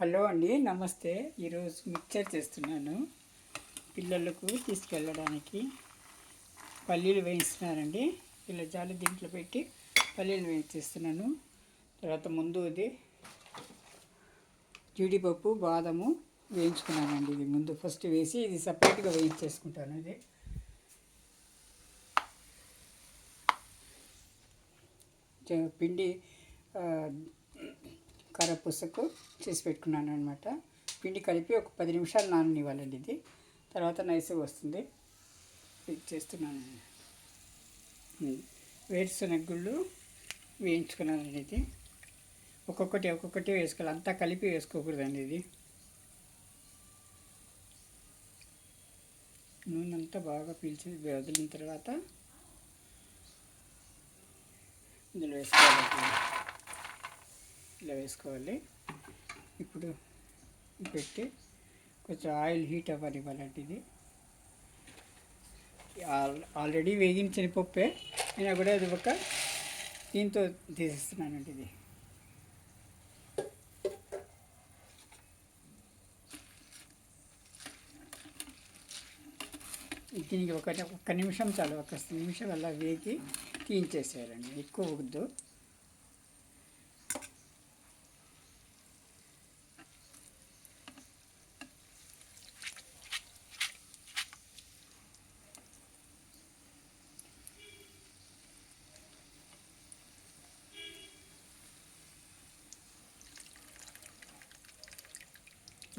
Hello అండి, నమస్తే. ఈరోజు మిక్చర్ చేస్తున్నాను. పిల్లలకు తీసుకెళ్ళడానికి పల్లీలు వేయిస్తున్నానండి. ఇలా జాలి దీంట్లో పెట్టి పల్లీలు వేయించేస్తున్నాను. తర్వాత ముందు ఇది జీడిపప్పు బాదము వేయించుకున్నానండి. ఇది ముందు ఫస్ట్ వేసి ఇది సపరేట్గా వేయించేసుకుంటాను. ఇది పిండి కారపూసకు చేసి పెట్టుకున్నాను అనమాట. పిండి కలిపి ఒక 10 నిమిషాలు నాననివ్వాలండి. ఇది తర్వాత నైస్గా వస్తుంది. ఇది చేస్తున్నాను. వేరుశనగ గుళ్ళు వేయించుకున్నానండి. ఇది ఒక్కొక్కటి వేసుకోవాలి, అంతా కలిపి వేసుకోకూడదండి. ఇది నూనె అంతా బాగా పీల్చి వదిలిన తర్వాత ఇందులో వేసుకోవాలి. ఇలా వేసుకోవాలి. ఇప్పుడు పెట్టి కొంచెం ఆయిల్ హీట్ అవ్వనివ్వాలండి. ఇది ఆల్రెడీ వేగిన శనగపప్పే అయినా కూడా అది ఒక దీంతో తీసేస్తున్నానండి. దీనికి ఒక్క నిమిషం చాలు. ఒక నిమిషం అలా వేగి తీయించేసేయాలండి, ఎక్కువ వద్దు.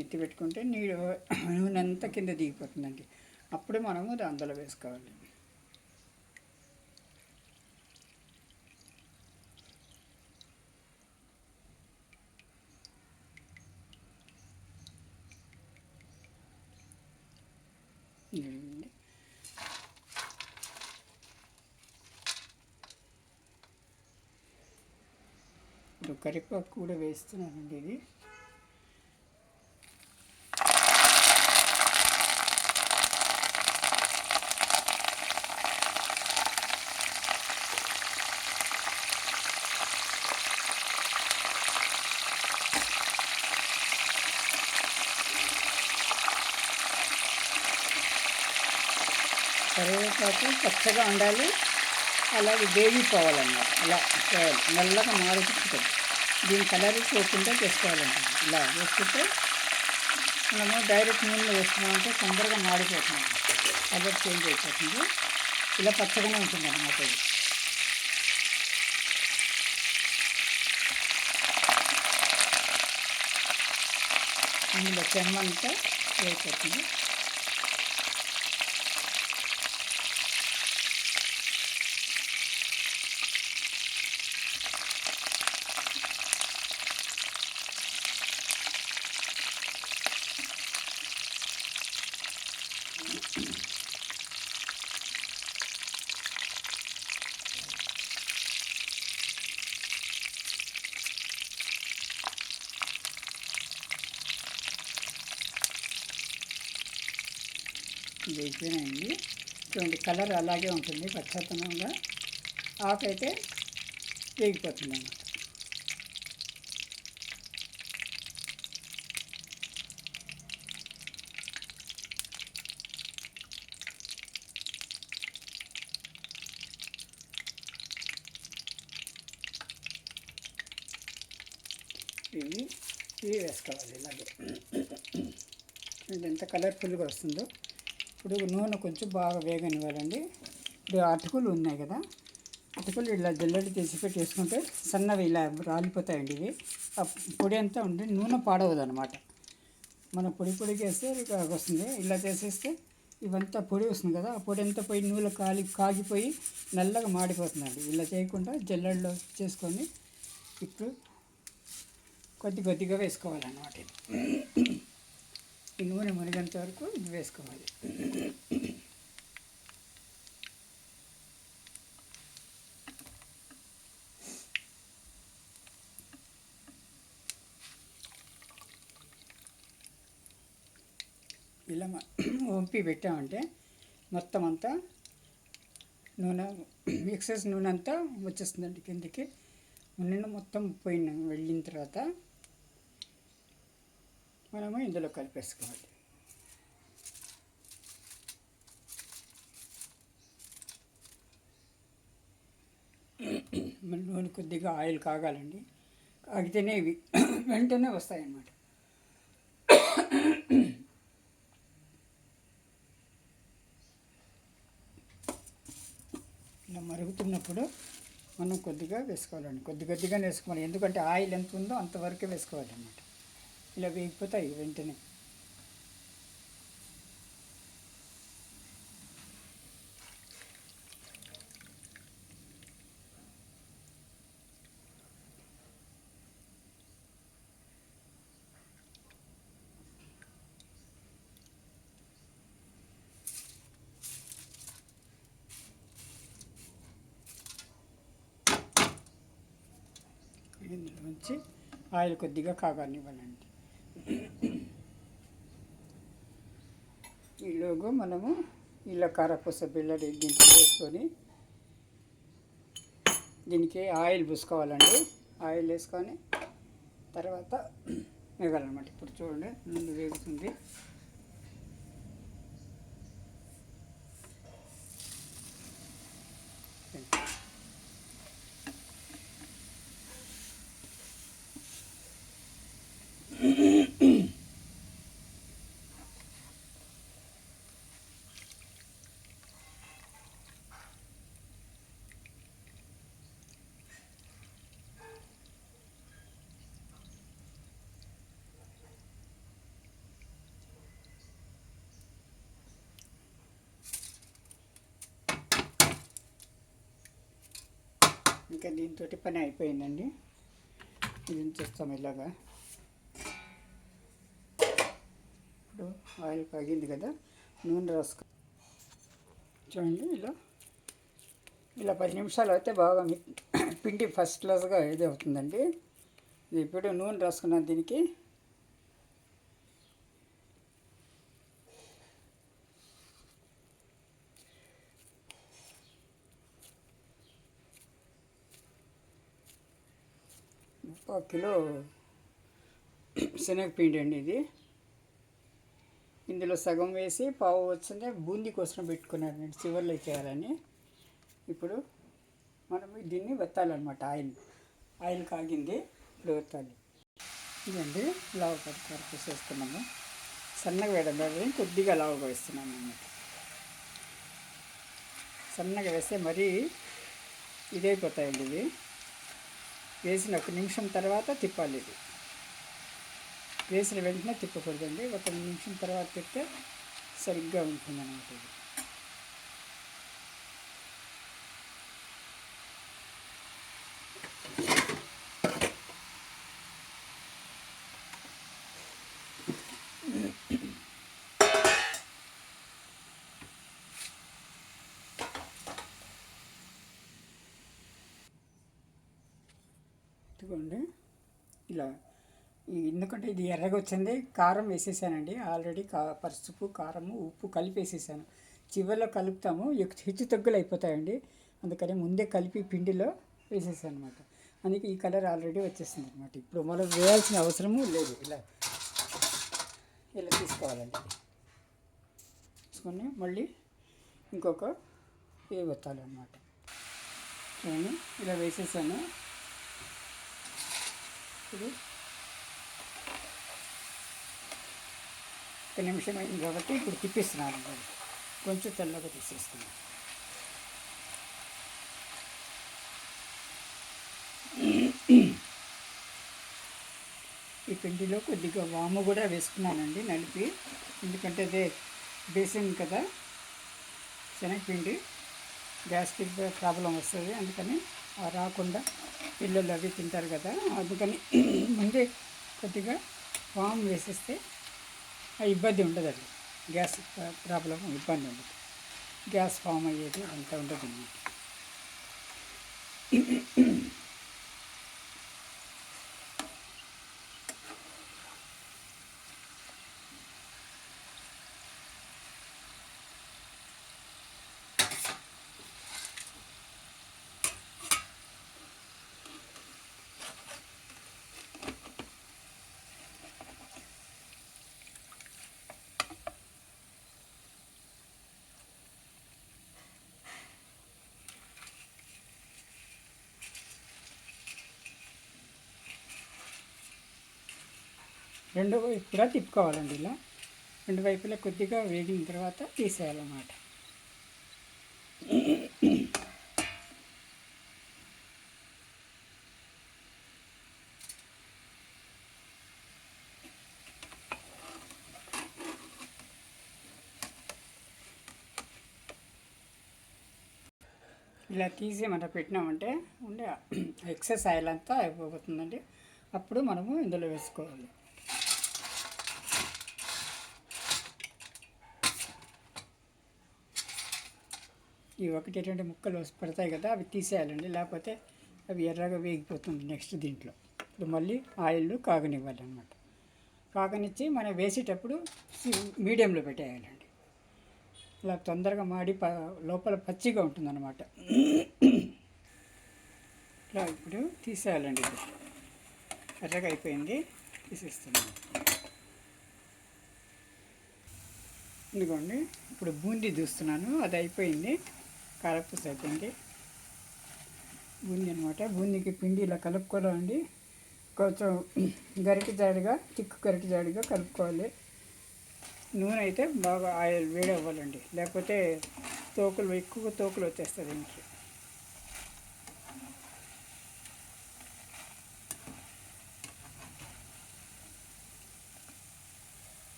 ఎత్తి పెట్టుకుంటే నూనె అంతా కింద దిగిపోతుందండి. అప్పుడు మనము అందులో వేసుకోవాలి. ఇప్పుడు కరివేపాకు కూడా వేస్తున్నానండి. ఇది కరివేపాకు పచ్చగా ఉండాలి, అలాగే వేగిపోవాలన్నమాట. అలా చేయాలి, నల్లగా మారుతుంది. దీని కలర్ పోకుండా చేసుకోవాలండి. ఇలా వేసుకుంటే మనము డైరెక్ట్ నూనెలో వేసుకున్నామంటే తొందరగా మాడిపోతుంది, కలర్ చేంజ్ అయిపోతుంది. ఇలా పచ్చగానే ఉంటుంది అన్నమాట. ఇది ఇందులో చెమ్మంతా వేసిపోతుంది. వేగిపోయినాయండి. చూడండి, కలర్ అలాగే ఉంటుంది, పచ్చతనంగా. ఆకైతే వేగిపోతుంది అన్నమాట. ఇవి వేసుకోవాలి. ఇలాగే ఎంత కలర్ఫుల్గా వస్తుందో. ఇప్పుడు నూనె కొంచెం బాగా వేగనివ్వాలండి. ఇప్పుడు అటుకులు ఉన్నాయి కదా, అటుకులు ఇలా జల్లెడ తీసి పెట్టేసుకుంటే సన్నవి ఇలా రాలిపోతాయండి. ఇవి పొడి అంతా ఉండి నూనె పాడవదు అనమాట. మనం పొడిగా వేస్తే వస్తుంది. ఇలా చేసేస్తే ఇవంతా పొడి వస్తుంది కదా, ఆ పొడి అంతా పోయి నూనె కాగిపోయి నల్లగా మాడిపోతుందండి. ఇలా చేయకుండా జల్లెడలో చేసుకొని ఇప్పుడు కొద్దిగా వేసుకోవాలన్నమాట. ఈ నూనె మునిగేంత వరకు ఇది వేసుకోవాలి. ఇలా వంపి పెట్టామంటే మొత్తం అంతా నూనె ఎక్సెస్ నూనె అంతా వచ్చేస్తుందండి కిందకి. నూనె మొత్తం వెళ్ళిన తర్వాత మనము ఇందులో కలిపేసుకోవాలి. మన నూనె కొద్దిగా ఆయిల్ కాగాలండి, కాగితేనే ఇవి వెంటనే వస్తాయన్నమాట. ఇలా మరుగుతున్నప్పుడు మనం కొద్దిగా వేసుకోవాలండి, కొద్దిగానే వేసుకోవాలి. ఎందుకంటే ఆయిల్ ఎంత ఉందో అంతవరకే వేసుకోవాలన్నమాట. ఇలా వేగిపోతాయి వెంటనే. ఇందులో నుంచి ఆయిల్ కొద్దిగా కాగానివ్వాలండి. ఈలోగా మనము ఇలా కారపూస బిళ్ళని దీంట్లో వేసుకొని దీనికి ఆయిల్ పూసుకోవాలండి. ఆయిల్ వేసుకొని తర్వాత వేగాలన్నమాట. ఇప్పుడు చూడండి, ముందు వేగుతుంది. ఇంకా దీంతో పని అయిపోయిందండి. ఇది చేస్తాం ఇలాగా. ఇప్పుడు ఆయిల్ కాగింది కదా, నూనె రాసుకో. చూడండి, ఇలా 10 నిమిషాలు అయితే బాగా పిండి ఫస్ట్ క్లాస్గా ఇది అవుతుందండి. ఇప్పుడు నూనె రాసుకున్నాను దీనికి. ఒక కిలో శనగపిండి అండి ఇది. ఇందులో సగం వేసి పావు వచ్చిందే బూందీ కోసం పెట్టుకున్నాను చివర్లో చేయాలని. ఇప్పుడు మనం దీన్ని వత్తాలన్నమాట. ఆయిల్ కాగింది, ఇప్పుడు వత్తాలి. ఇదండి లావు కడుపు వేస్తున్నాము. సన్నగా వేయడం కొద్దిగా లావుగా వేస్తున్నాము అన్నమాట. సన్నగా వేస్తే మరీ ఇదైపోతాయండి. ఇవి వేసిన 1 నిమిషం తర్వాత తిప్పాలి. ఇది వేసిన వెంటనే తిప్పకూడదండి, 1 నిమిషం తర్వాత తిప్పితే సరిగ్గా ఉంటుందన్నమాట. ఇది ఇదిగోండి ఇలా. ఎందుకంటే ఇది ఎర్రగా వచ్చింది, కారం వేసేసానండి ఆల్రెడీ. పసుపు, కారము, ఉప్పు కలిపి వేసేసాను. చివరిలో కలుపుతాము, హెచ్చు తగ్గులు అయిపోతాయండి. అందుకని ముందే కలిపి పిండిలో వేసేసాను అనమాట. అందుకే ఈ కలర్ ఆల్రెడీ వచ్చేసింది అనమాట. ఇప్పుడు మనం వేయాల్సిన అవసరము లేదు. ఇలా తీసుకోవాలండి. తీసుకొని మళ్ళీ ఇంకొక వేయవత్తాలన్నమాట. చూడండి, ఇలా వేసేసాను. ఇప్పుడు 1 నిమిషం అయింది కాబట్టి ఇప్పుడు తిప్పిస్తున్నాను. కొంచెం తెల్లగా తీసేస్తున్నాను. ఈ పిండిలో కొద్దిగా వాము కూడా వేసుకున్నానండి నలిపి. ఎందుకంటే అదే బేసిన్ కదా శనగపిండి, గ్యాస్ట్రిక్ ప్రాబ్లం వస్తుంది. అందుకని రాకుండా పిల్లలు అవి తింటారు కదా, అందుకని ముందే కొద్దిగా వాము వేసేస్తే ఇబ్బంది ఉండదండి. గ్యాస్ ప్రాబ్లం ఇబ్బంది ఉండదు, గ్యాస్ ఫామ్ అయ్యేది అంత ఉండదు. రెండో వైపు కూడా తిప్పుకోవాలండి. ఇలా రెండు వైపులా కొద్దిగా వేగిన తర్వాత తీసేయాలన్నమాట. ఇలా తీసి మనం పెట్టినామంటే ఉండే ఎక్సెస్ ఆయిల్ అంతా అయిపోతుందండి. అప్పుడు మనము ఇందులో వేసుకోవాలి. ఈ ఒకటి రెండు ముక్కలు పడతాయి కదా, అవి తీసేయాలండి. లేకపోతే అవి ఎర్రగా వేగిపోతుంది నెక్స్ట్ దీంట్లో. ఇప్పుడు మళ్ళీ ఆయిల్ కాగనివ్వాలి అన్నమాట. కాగనిచ్చి మనం వేసేటప్పుడు మీడియంలో పెట్టేయాలండి. ఇలా తొందరగా మాడి లోపల పచ్చిగా ఉంటుందన్నమాట. ఇలా ఇప్పుడు తీసేయాలండి. ఇది ఎర్రగా అయిపోయింది, తీసేస్తున్నాను. ఇదిగోండి, ఇప్పుడు బూందీ చూస్తున్నాను. అది అయిపోయింది, కారపూస అయిపోయింది. బూందీ అనమాట. బూందీకి పిండి ఇలా కలుపుకోవాలండి. కొంచెం గరిటె జాడిగా, తిక్కు గరిటె జాడిగా కలుపుకోవాలి. నూనె అయితే బాగా ఆయిల్ వేడి అవ్వాలండి, లేకపోతే ఎక్కువ తోకులు వచ్చేస్తుంది దీనికి.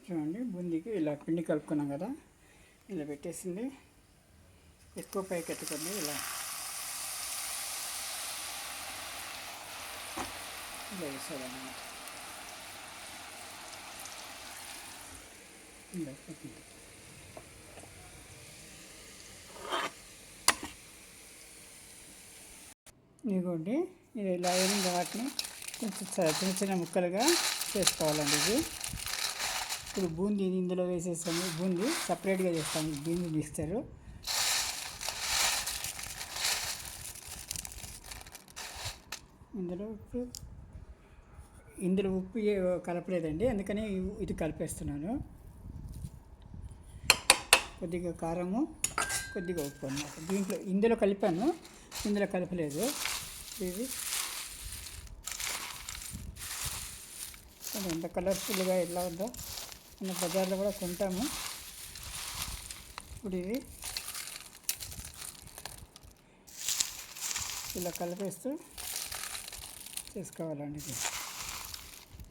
చూడండి, బూందీకి ఇలా పిండి కలుపుకున్నాం కదా, ఇలా పెట్టేసింది. ఎక్కువ పైకి ఎత్తుకోండి. ఇలా వేసాలన్నమాట. ఇలా పెట్టింది. ఇదిగోండి, ఇది ఇలా అయిన వాటిని కొంచెం చిన్న చిన్న ముక్కలుగా చేసుకోవాలండి. ఇది ఇప్పుడు బూందీని ఇందులో వేసేస్తాము. బూందీ సపరేట్గా చేస్తాము, బూందీ మిక్స్చరు. ఇందులో ఉప్పు కలపలేదండి, అందుకని ఇది కలిపేస్తున్నాను. కొద్దిగా కారము, కొద్దిగా ఉప్పు అన్నమాట. ఇందులో కలిపాను, ఇందులో కలపలేదు. ఇది ఎంత కలర్ఫుల్గా ఎలా ఉందో మన బజార్లో కూడా కొంటాము. ఇప్పుడు ఇది ఇలా కలిపేస్తూ చేసుకోవాలండి. ఇది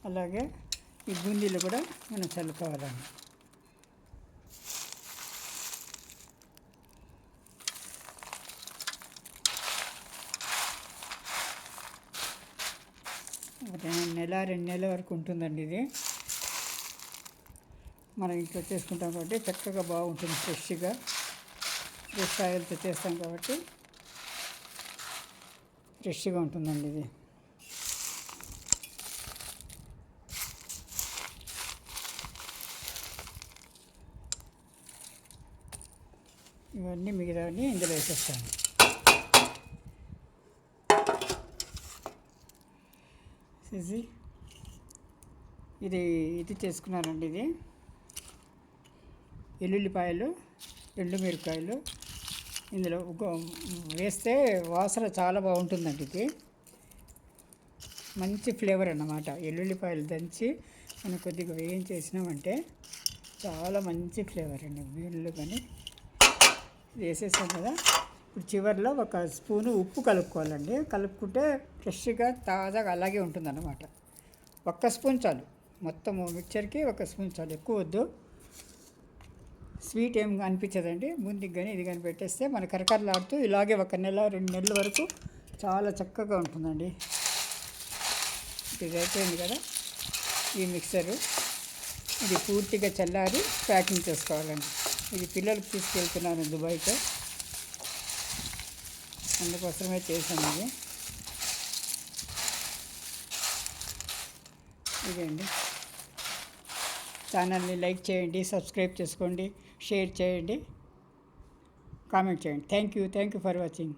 అలాగే ఈ బూందీలు కూడా మనం చల్లుకోవాలండి. రెండు నెలల వరకు ఉంటుందండి. ఇది మనం ఇంట్లో చేసుకుంటాం కాబట్టి చక్కగా బాగుంటుంది. ఫ్రెష్ ఆయిల్తో చేస్తాం కాబట్టి ఫ్రెష్గా ఉంటుందండి ఇది. ఇవన్నీ మిగతావన్నీ ఇందులో వేసేస్తాను. ఇది చేసుకున్నానండి. ఇది ఎల్లుల్లిపాయలు, ఎండుమిరపకాయలు ఇందులో వేస్తే వాసన చాలా బాగుంటుందండి. ఇది మంచి ఫ్లేవర్ అన్నమాట. ఎల్లుల్లిపాయలు దంచి మనం కొద్దిగా వేయించేసినామంటే చాలా మంచి ఫ్లేవర్ అండి. వీళ్ళు కానీ వేసేసాం కదా. ఇప్పుడు చివరిలో ఒక స్పూను ఉప్పు కలుపుకోవాలండి. కలుపుకుంటే ఫ్రెష్గా తాజాగా అలాగే ఉంటుందన్నమాట. ఒక్క స్పూన్ చాలు, మొత్తం మిక్చర్కి ఒక స్పూన్ చాలు, ఎక్కువ వద్దు. స్వీట్ ఏం అనిపించదండి. బూందీకి కానీ ఇది కానీ పెట్టేస్తే మన కరకరలాడుతూ ఇలాగే 1 నెల 2 నెలల వరకు చాలా చక్కగా ఉంటుందండి. ఇది అయిపోయింది కదా ఈ మిక్సరు. ఇది పూర్తిగా చల్లారి ప్యాకింగ్ చేసుకోవాలండి. ఇది పిల్లలకు తీసుకెళ్తున్నాను దుబాయ్కి, అందుకోసమే చేశాను ఇది. ఇదే అండి. ఛానల్ని లైక్ చేయండి, సబ్స్క్రైబ్ చేసుకోండి, షేర్ చేయండి, కామెంట్ చేయండి. Thank you for watching.